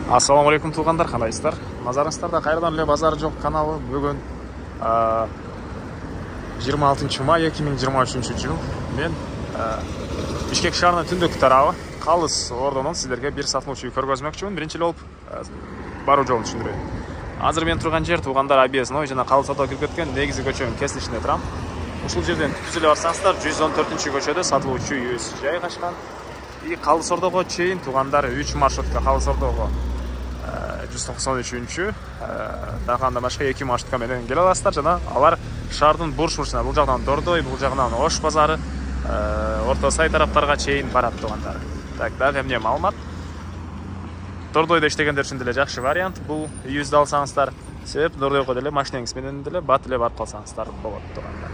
Ассаламу алейкум туугандар, кандайсыздар? Назарыңыздарда кайрадан эле Базар жок каналы. Бүгүн 26 май 2023 жыл. Мен Бишкек шаарынын түндүк тарабы Калыс ордунун сиздерге бир сатылуучу үй көргөзмөкчүмүн. Биринчи эле болуп баруу жолун түшүндүрөйүн. Азыр мен турган жер туугандар Объездной жана Калыс ордого кирип кеткен негизги көчөнүн кесилишинде турам. Ушул жерден түп эле барсаңыздар 114-көчөдө сатылуучу үйүбүз жайгашкан. И Калыс ордого чейин туугандар 3 маршрутка Калыс ордого 193-чү дагы башка 2 маршрутка менен келе аласыздар жана алар шаардын бурч-бурчуна, бул жагынан Дордой, бул жагынан Ош базары, Орто Сай тараптарга чейин барат туугандар. Так, дагы эмне маалымат? Дордойдо иштегендер үчүн деле жакшы вариант бул үйүздү алсаңыздар. Себеп Дордойго деле машинеңиз менен деле бат эле барып калсаңыздар болот туугандар.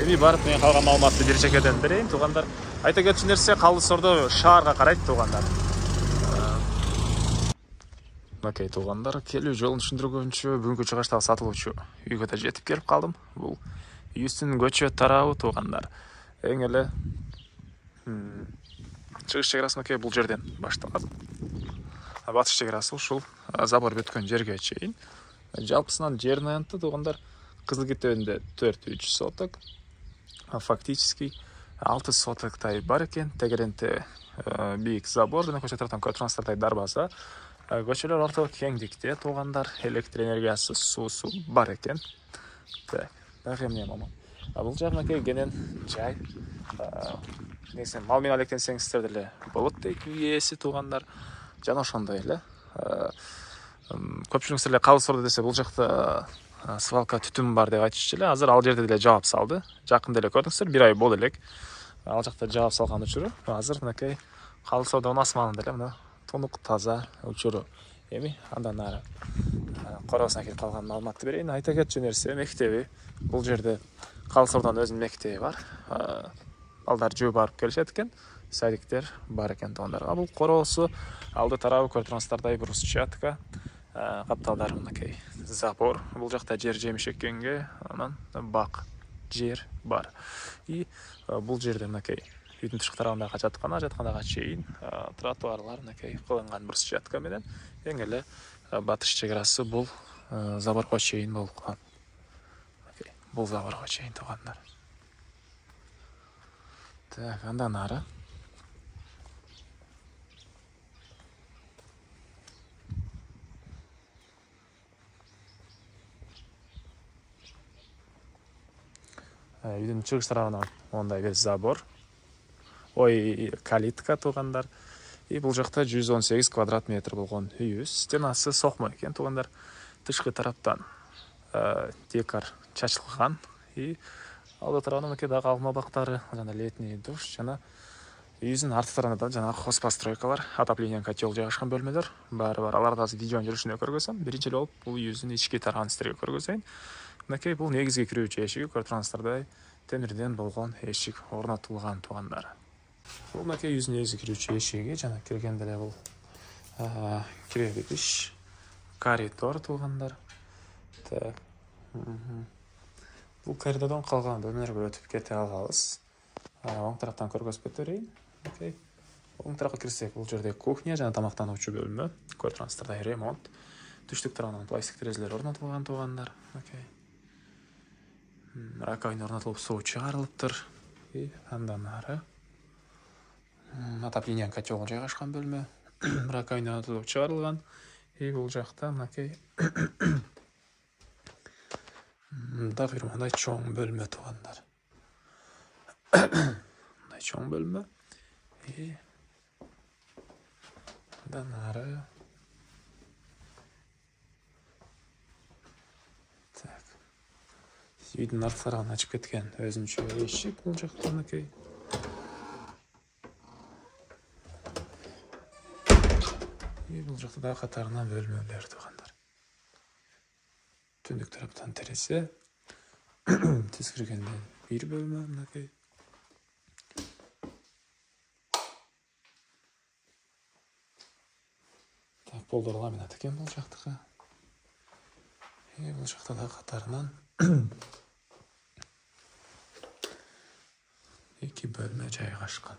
Эми барып мен калган маалыматты бир чекеден берейин туугандар. Айта кетчү нерсе, Калыс ордо шаарга карайт туугандар. Окей, туугандар, келүү жолун түшүндүргөнчө бүгүнкү чыгыштагы сатылуучу үйгө да жетип келип калдым. Бул үйүбүздүн көчө тарабы туугандар. Эң эле чыгыш чегерасы бул жерден башталат. Батыш чегерасы ушул забор бүткөн жерге чейин. Жалпысынан жердин аянты туугандар Кызыл Китебинде 4-3 соток. Фактически 6 сотоктай бар экен. Тегеренте бийик забор жана көчө тараптан көтөрүңүздардай дарбаза. Көчөлөр орто кеңдикте туугандар, электр энергиясы, суусу бар экен. Дагы эмне мама? Бул жагына келгенен жай. Несен мал менен алектенсеңиздер деле болот дейт үй ээси туугандар. Жана ошондой эле. Көпчүлүгүңүздөр эле Калыс ордо десе бул жакта свалка түтүн бар деп айтышчу эле. Азыр ал жерде деле жаап салды. Жакында эле көрдүңүздөр, 1 ай болду элек. Ал жакта жаап салган учуру. Азыр мынакей Калыс ордонун асманында эле мына тонук таза учуру. Эми андан нары коросуна келип калган маалыматты берейин. Айта кетчү нерсе, мектеби бул жерде Калыс ордонун өзүнүн мектеби бар. Балдар жөө барып келишет экен. Садиктер бар экен туугандар. Бул короосу алды тарабы көрүп брусчатка, капталдар мынакей забор. Бул жакта жер жемиш эккенге, анан бак жер бар. И бул жерде мынакей үйдүн тышкы тарабындагы жатканага чейин тротуарлар мынакей кылынган брусчатка менен эң эле батыш чегерасы бул заборго чейин болуп калган. Бул заборго чейин туугандар. Так, андан ары үйдүн чыгыш тарабынан мондай бир забор. Калитка туугандар. И бул жакта 118 квадрат метр болгон үйүбүз. Стенасы сокмо экен туугандар. Тышкы тараптан декор чачылган. И алды тарабынан дагы алма бактары, жана летний душ, жана үйүбүздүн арты тарабында жана хозпостройкалар, отопление, котел жайгашкан бөлмөлөр баары бар. Аларды азыр видеонун жүрүшүндө көргөзөм. Биринчи эле болуп бул үйүбүздүн ички тарабын сиздерге көргөзөйүн. Мынакей бул негизги кирүүчү эшиги, көрүп тургансыздардай темирден болгон эшик орнотулган туугандар. Бул мынакей үйүбүздүн негизги кирүүчү эшиги, жана киргенде эле бул киребиш коридор туугандар. Так. Бул коридордон калган бөлмөлөргө өтүп кете алабыз. Оң тараптан көргөзүп кете берейин. Окей. Оң тарапка кирсек, бул жерде кухня жана тамактануучу бөлмө. Көрүп тургансыздардай ремонт. Түштүк тарабынан пластик терезелер орнотулган туугандар. Окей. Раковина орнотулуп, суу чыгарылыптыр. И андан ары отопление, котел жайгашкан бөлмө. Раковина орнотулуп чыгарылган. И бул жакта мынакей дагы бир мындай чоң бөлмө туугандар. Мындай чоң бөлмө. И андан ары үйдүн арты тарабын ачып кеткен өзүнчө эшик бул жакта мынакей. И бул жакта дагы катарынан бөлмөлөр туугандар. Түндүк тараптан терезе. Түз киргенден бир бөлмө мынакей. Так, полдор ламинат экен бул жактыкы. И бул жакта дагы катарынан 2 bölme жайгашкан.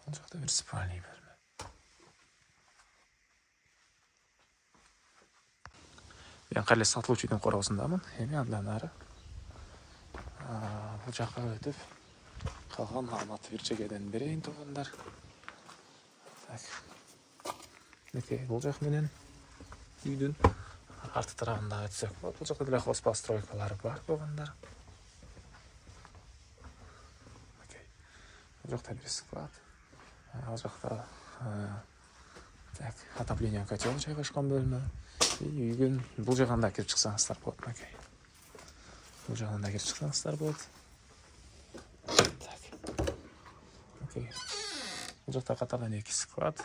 Бул жакта бир спальный бөлмө. Мен кале сатылуучунун коросундамын. Эми андан ары бул жакка өтүп калган маалыматты бир жегеден берейин туугандар. Так. Мынакей бул жак менен үйдүн арты тарабында өтсөк болот. Бул жакта деле хозпостройкалар бар туугандар. Мынакей. Бул жакта бир склад. Ал жакта так, отопление котел жайгашкан бөлмө. Үйгөн бул жагынан да кирип чыксаңыздар болот. Мынакей. Бул жагынан да кирип чыксаңыздар болот. Так. Окей. Бул жакта катардан 2 склад.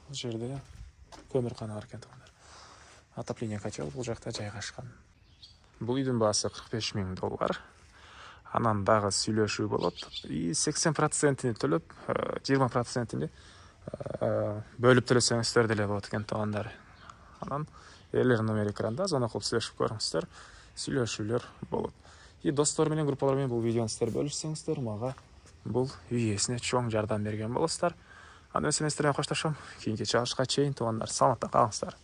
Бул жерде көмүркана бар экен туугандар. Отопление котел бул жакта жайгашкан. Бул үйдүн баасы $45,000. Анан дагы сүйлөшүү болот. 80%-ни төлөп, 20%-ни бөлүп төлөсөңүздөр деле болот экен туугандар. Анан эрлер номер экранда зона кылып сүйлөшүп көрүңүздөр. Сүйлөшүүлөр болот. Достор менен, группалар менен бул видеону сиздер бөлүшсөңүздөр, мага бул үй ээсине чоң жардам берген болосуздар. Анда мен сиздер менен коштошом. Кийинки чыгышка чейин туугандар, саламатта калыңыздар.